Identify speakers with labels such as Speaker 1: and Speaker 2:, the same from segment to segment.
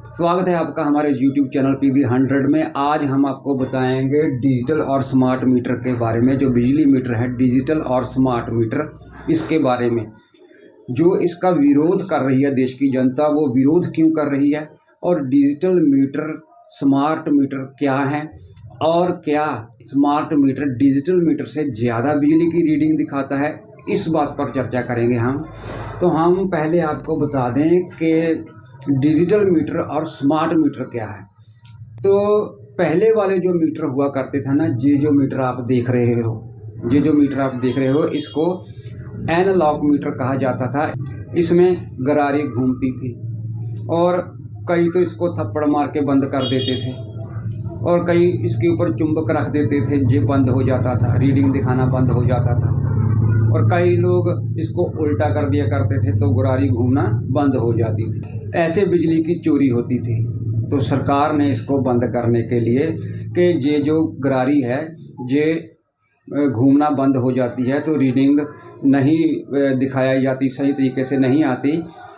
Speaker 1: स्वागत है आपका हमारे YouTube चैनल PB100 में। आज हम आपको बताएंगे डिजिटल और स्मार्ट मीटर के बारे में। जो बिजली मीटर है, डिजिटल और स्मार्ट मीटर, इसके बारे में जो इसका विरोध कर रही है देश की जनता, वो विरोध क्यों कर रही है, और डिजिटल मीटर स्मार्ट मीटर क्या है, और क्या स्मार्ट मीटर डिजिटल मीटर से ज़्यादा बिजली की रीडिंग दिखाता है, इस बात पर चर्चा करेंगे हम। तो हम पहले आपको बता दें कि डिजिटल मीटर और स्मार्ट मीटर क्या है। तो पहले वाले जो मीटर हुआ करते थे ना, ये जो मीटर आप देख रहे हो, इसको एनालॉग मीटर कहा जाता था। इसमें गरारी घूमती थी और कई तो इसको थप्पड़ मार के बंद कर देते थे, और कई इसके ऊपर चुंबक रख देते थे, ये बंद हो जाता था, रीडिंग दिखाना बंद हो जाता था। और कई लोग इसको उल्टा कर दिया करते थे तो गरारी घूमना बंद हो जाती थी। ऐसे बिजली की चोरी होती थी। तो सरकार ने इसको बंद करने के लिए कि ये जो गरारी है ये घूमना बंद हो जाती है, तो रीडिंग नहीं दिखाई जाती, सही तरीके से नहीं आती,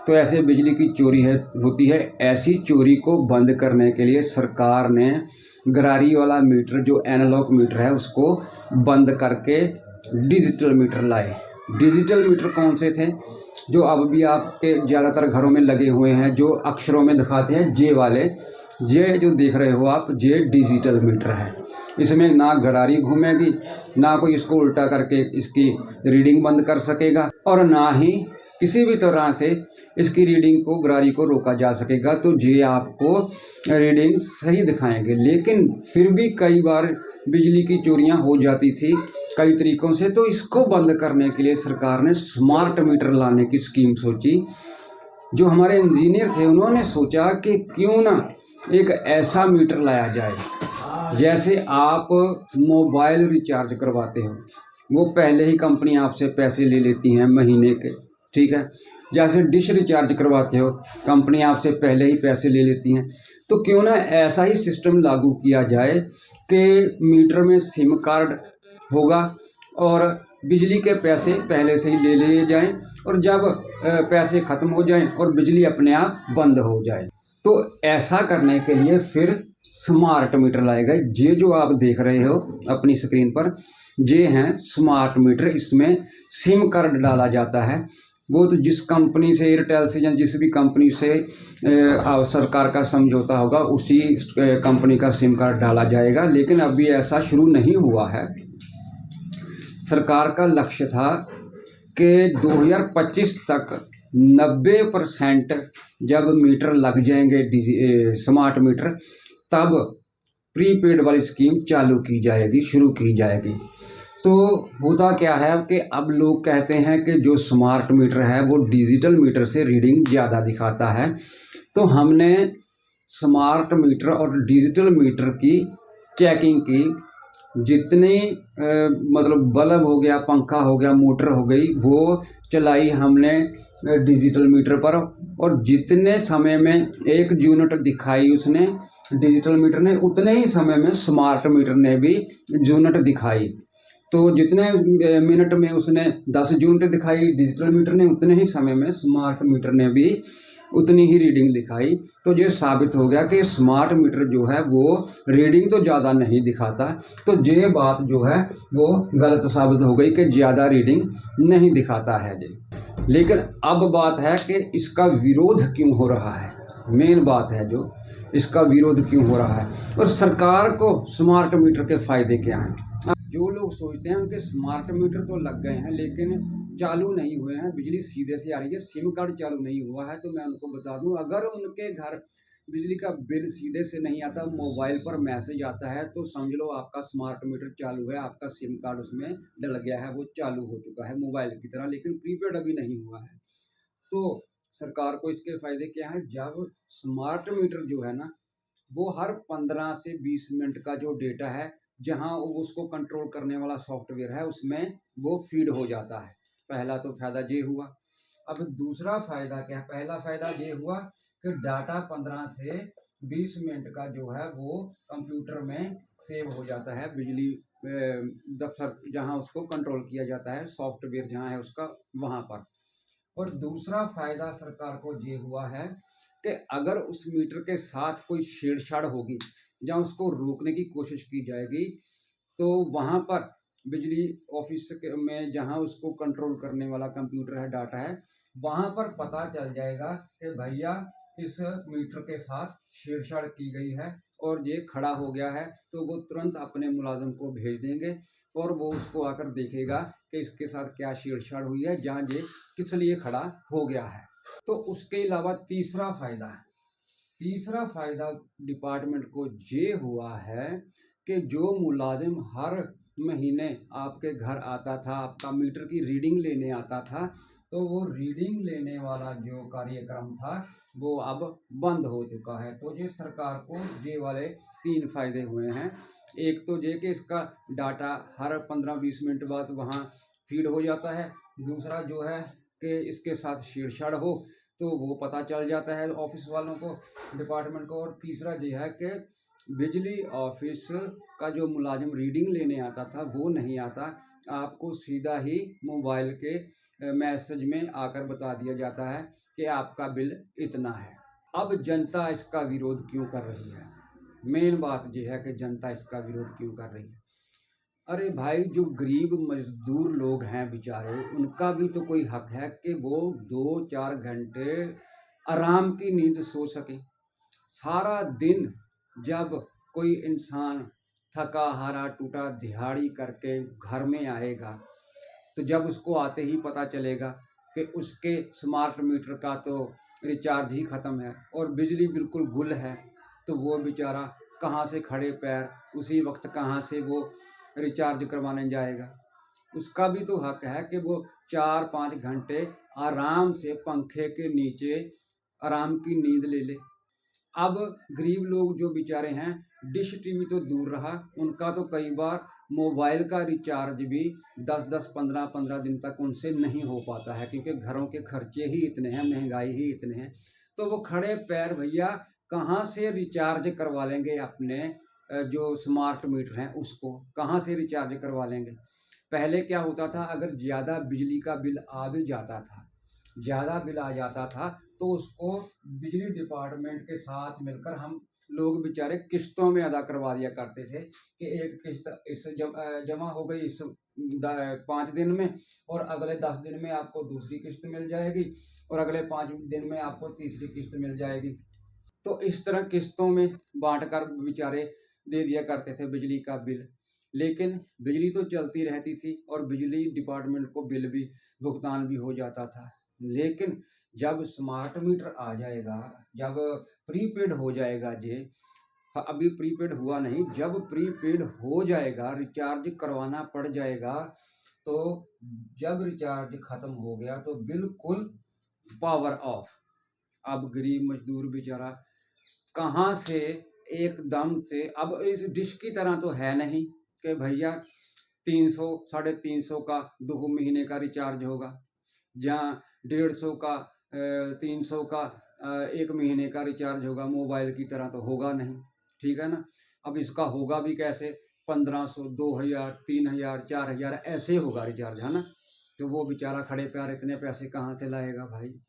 Speaker 1: तो ऐसे बिजली की चोरी होती है। ऐसी चोरी को बंद करने के लिए सरकार ने गरारी वाला मीटर, जो एनालॉग मीटर है, उसको बंद करके डिजिटल मीटर लाए। डिजिटल मीटर कौन से थे? जो अब भी आपके ज़्यादातर घरों में लगे हुए हैं, जो अक्षरों में दिखाते हैं, जे वाले, जे जो देख रहे हो आप, जे डिजिटल मीटर है। इसमें ना गरारी घूमेगी, ना कोई इसको उल्टा करके इसकी रीडिंग बंद कर सकेगा, और ना ही किसी भी तरह से इसकी रीडिंग को, गरारी को रोका जा सकेगा। तो ये आपको रीडिंग सही दिखाएंगे। लेकिन फिर भी कई बार बिजली की चोरियां हो जाती थी कई तरीकों से। तो इसको बंद करने के लिए सरकार ने स्मार्ट मीटर लाने की स्कीम सोची। जो हमारे इंजीनियर थे, उन्होंने सोचा कि क्यों ना एक ऐसा मीटर लाया जाए, जैसे आप मोबाइल रिचार्ज करवाते हो, वो पहले ही कंपनी आपसे पैसे ले लेती हैं महीने के, ठीक है। जैसे डिश रिचार्ज करवाते हो, कंपनी आपसे पहले ही पैसे ले लेती हैं। तो क्यों ना ऐसा ही सिस्टम लागू किया जाए कि मीटर में सिम कार्ड होगा और बिजली के पैसे पहले से ही ले लिए जाएं, और जब पैसे ख़त्म हो जाएं और बिजली अपने आप बंद हो जाए। तो ऐसा करने के लिए फिर स्मार्ट मीटर लाए गए। ये जो आप देख रहे हो अपनी स्क्रीन पर, ये हैं स्मार्ट मीटर। इसमें सिम कार्ड डाला जाता है। वो तो जिस कंपनी से, एयरटेल से या जिस भी कंपनी से सरकार का समझौता होगा, उसी कंपनी का सिम कार्ड डाला जाएगा। लेकिन अभी ऐसा शुरू नहीं हुआ है। सरकार का लक्ष्य था कि 2025 तक 90% जब मीटर लग जाएंगे स्मार्ट मीटर, तब प्रीपेड वाली स्कीम चालू की जाएगी, शुरू की जाएगी। तो होता क्या है कि अब लोग कहते हैं कि जो स्मार्ट मीटर है वो डिजिटल मीटर से रीडिंग ज़्यादा दिखाता है। तो हमने स्मार्ट मीटर और डिजिटल मीटर की चेकिंग की। जितने मतलब बल्ब हो गया, पंखा हो गया, मोटर हो गई, वो चलाई हमने डिजिटल मीटर पर, और जितने समय में 1 यूनिट दिखाई उसने डिजिटल मीटर ने, उतने ही समय में स्मार्ट मीटर ने भी यूनिट दिखाई। तो जितने मिनट में उसने 10 यूनिट दिखाई डिजिटल मीटर ने, उतने ही समय में स्मार्ट मीटर ने भी उतनी ही रीडिंग दिखाई। तो ये साबित हो गया कि स्मार्ट मीटर जो है वो रीडिंग तो ज़्यादा नहीं दिखाता। तो ये बात जो है वो गलत साबित हो गई कि ज़्यादा रीडिंग नहीं दिखाता है जी। लेकिन अब बात है कि इसका विरोध क्यों हो रहा है। मेन बात है जो इसका विरोध क्यों हो रहा है, और सरकार को स्मार्ट मीटर के फ़ायदे क्या हैं। जो लोग सोचते हैं उनके स्मार्ट मीटर तो लग गए हैं लेकिन चालू नहीं हुए हैं, बिजली सीधे से आ रही है, सिम कार्ड चालू नहीं हुआ है। तो मैं उनको बता दूं, अगर उनके घर बिजली का बिल सीधे से नहीं आता, मोबाइल पर मैसेज आता है, तो समझ लो आपका स्मार्ट मीटर चालू है, आपका सिम कार्ड उसमें डल गया है, वो चालू हो चुका है मोबाइल की तरह, लेकिन प्रीपेड अभी नहीं हुआ है। तो सरकार को इसके फायदे क्या है? जब स्मार्ट मीटर जो है ना, वो हर 15 से 20 मिनट का जो डेटा है, जहां उसको कंट्रोल करने वाला सॉफ्टवेयर है, उसमें वो फीड हो जाता है। पहला तो फायदा ये हुआ। अब दूसरा फायदा क्या है? पहला फायदा ये हुआ कि डाटा 15 से 20 मिनट का जो है वो कंप्यूटर में सेव हो जाता है, बिजली दफ्तर जहां उसको कंट्रोल किया जाता है, सॉफ्टवेयर जहां है उसका, वहां पर। और दूसरा फायदा सरकार को ये हुआ है कि अगर उस मीटर के साथ कोई छेड़छाड़ होगी या उसको रोकने की कोशिश की जाएगी तो वहाँ पर बिजली ऑफिस में जहाँ उसको कंट्रोल करने वाला कंप्यूटर है, डाटा है, वहाँ पर पता चल जाएगा कि भैया इस मीटर के साथ छेड़छाड़ की गई है और ये खड़ा हो गया है। तो वो तुरंत अपने मुलाजिम को भेज देंगे और वो उसको आकर देखेगा कि इसके साथ क्या छेड़छाड़ हुई है, जहाँ ये किस लिए खड़ा हो गया है। तो उसके अलावा तीसरा फायदा डिपार्टमेंट को ये हुआ है कि जो मुलाजिम हर महीने आपके घर आता था, आपका मीटर की रीडिंग लेने आता था, तो वो रीडिंग लेने वाला जो कार्यक्रम था वो अब बंद हो चुका है। तो ये सरकार को ये वाले 3 फायदे हुए हैं। एक तो ये कि इसका डाटा हर 15-20 मिनट बाद वहाँ फीड हो जाता है। दूसरा जो है कि इसके साथ छेड़छाड़ हो तो वो पता चल जाता है ऑफिस वालों को, डिपार्टमेंट को। और तीसरा ये है कि बिजली ऑफिस का जो मुलाजिम रीडिंग लेने आता था वो नहीं आता, आपको सीधा ही मोबाइल के मैसेज में आकर बता दिया जाता है कि आपका बिल इतना है। अब जनता इसका विरोध क्यों कर रही है? मेन बात यह है कि जनता इसका विरोध क्यों कर रही है। अरे भाई, जो गरीब मजदूर लोग हैं बेचारे, उनका भी तो कोई हक है कि वो 2-4 घंटे आराम की नींद सो सके। सारा दिन जब कोई इंसान थका हारा टूटा दिहाड़ी करके घर में आएगा, तो जब उसको आते ही पता चलेगा कि उसके स्मार्ट मीटर का तो रिचार्ज ही ख़त्म है और बिजली बिल्कुल गुल है, तो वो बेचारा कहाँ से खड़े पैर उसी वक्त कहाँ से वो रिचार्ज करवाने जाएगा। उसका भी तो हक है कि वो 4-5 घंटे आराम से पंखे के नीचे आराम की नींद ले ले। अब गरीब लोग जो बेचारे हैं, डिश टीवी तो दूर रहा, उनका तो कई बार मोबाइल का रिचार्ज भी 10-10, 15-15 दिन तक उनसे नहीं हो पाता है, क्योंकि घरों के खर्चे ही इतने हैं, महंगाई ही इतने हैं। तो वो खड़े पैर भैया कहाँ से रिचार्ज करवा लेंगे अपने जो स्मार्ट मीटर हैं उसको कहाँ से रिचार्ज करवा लेंगे। पहले क्या होता था, अगर ज़्यादा बिजली का बिल आ भी जाता था, ज़्यादा बिल आ जाता था, तो उसको बिजली डिपार्टमेंट के साथ मिलकर हम लोग बेचारे किस्तों में अदा करवा दिया करते थे कि एक किस्त इस जमा हो गई इस 5 दिन में, और अगले 10 दिन में आपको दूसरी किस्त मिल जाएगी, और अगले 5 दिन में आपको तीसरी किस्त मिल जाएगी। तो इस तरह किस्तों में बांट कर बेचारे दे दिया करते थे बिजली का बिल। लेकिन बिजली तो चलती रहती थी और बिजली डिपार्टमेंट को बिल भी भुगतान भी हो जाता था। लेकिन जब स्मार्ट मीटर आ जाएगा, जब प्रीपेड हो जाएगा जे, अभी प्रीपेड हुआ नहीं, जब प्रीपेड हो जाएगा, रिचार्ज करवाना पड़ जाएगा, तो जब रिचार्ज खत्म हो गया तो बिल्कुल पावर ऑफ। अब गरीब मजदूर बेचारा कहाँ से एकदम से, अब इस डिश की तरह तो है नहीं कि भैया 300 350 का 2 महीने का रिचार्ज होगा, जहाँ 150 का 300 का 1 महीने का रिचार्ज होगा। मोबाइल की तरह तो होगा नहीं, ठीक है ना। अब इसका होगा भी कैसे, 1500, 2000, 3000, 4000 ऐसे होगा रिचार्ज, है ना। तो वो बेचारा खड़े पैर इतने पैसे कहाँ से लाएगा भाई।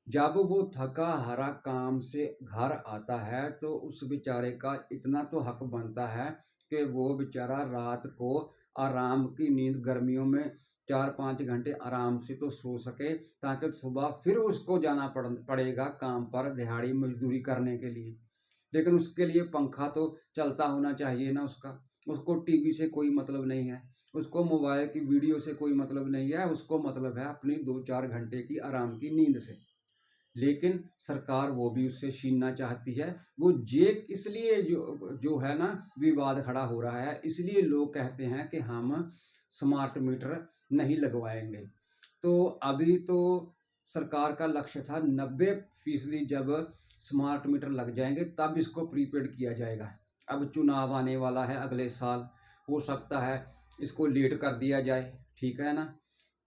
Speaker 1: जब वो थका हारा काम से घर आता है तो उस बेचारे का इतना तो हक बनता है कि वो बेचारा रात को आराम की नींद, गर्मियों में 4-5 घंटे आराम से तो सो सके, ताकि सुबह फिर उसको जाना पड़ेगा काम पर दिहाड़ी मजदूरी करने के लिए। लेकिन उसके लिए पंखा तो चलता होना चाहिए ना उसको टीवी से कोई मतलब नहीं है, उसको मोबाइल की वीडियो से कोई मतलब नहीं है, उसको मतलब है अपनी 2-4 घंटे की आराम की नींद से। लेकिन सरकार वो भी उससे छीनना चाहती है। वो जे इसलिए जो है ना, विवाद खड़ा हो रहा है, इसलिए लोग कहते हैं कि हम स्मार्ट मीटर नहीं लगवाएंगे। तो अभी तो सरकार का लक्ष्य था 90% जब स्मार्ट मीटर लग जाएंगे तब इसको प्रीपेड किया जाएगा। अब चुनाव आने वाला है अगले साल, हो सकता है इसको लेट कर दिया जाए, ठीक है ना।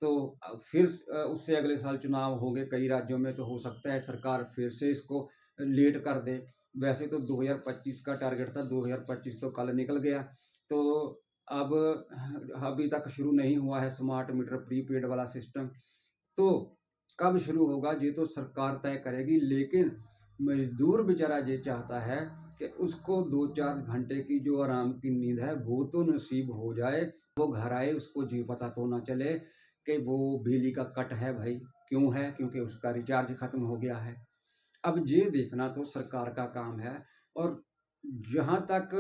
Speaker 1: तो फिर उससे अगले साल चुनाव होंगे कई राज्यों में, तो हो सकता है सरकार फिर से इसको लेट कर दे। वैसे तो 2025 का टारगेट था, 2025 तो कल निकल गया। तो अब अभी तक शुरू नहीं हुआ है स्मार्ट मीटर प्रीपेड वाला सिस्टम। तो कब शुरू होगा ये तो सरकार तय करेगी, लेकिन मजदूर बेचारा ये चाहता है कि उसको 2-4 घंटे की जो आराम की नींद है वो तो नसीब हो जाए, वो घर आए उसको ये पता तो ना चले कि वो बिजली का कट है। भाई क्यों है? क्योंकि उसका रिचार्ज खत्म हो गया है। अब ये देखना तो सरकार का काम है। और जहाँ तक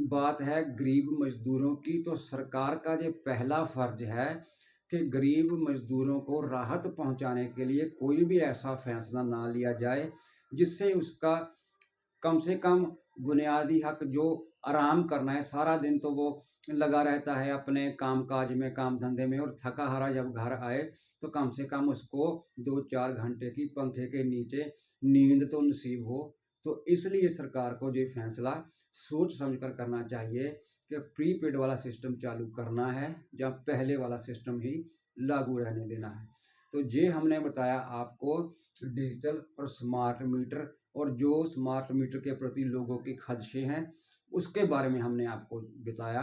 Speaker 1: बात है गरीब मजदूरों की, तो सरकार का ये पहला फर्ज है कि गरीब मजदूरों को राहत पहुंचाने के लिए कोई भी ऐसा फैसला ना लिया जाए जिससे उसका कम से कम बुनियादी हक, जो आराम करना है, सारा दिन तो वो लगा रहता है अपने काम काज में, काम धंधे में, और थका हारा जब घर आए तो कम से कम उसको 2-4 घंटे की पंखे के नीचे नींद तो नसीब हो। तो इसलिए सरकार को ये फैसला सोच समझ कर करना चाहिए कि प्रीपेड वाला सिस्टम चालू करना है या पहले वाला सिस्टम ही लागू रहने देना है। तो ये हमने बताया आपको डिजिटल और स्मार्ट मीटर, और जो स्मार्ट मीटर के प्रति लोगों के खदशे हैं उसके बारे में हमने आपको बताया।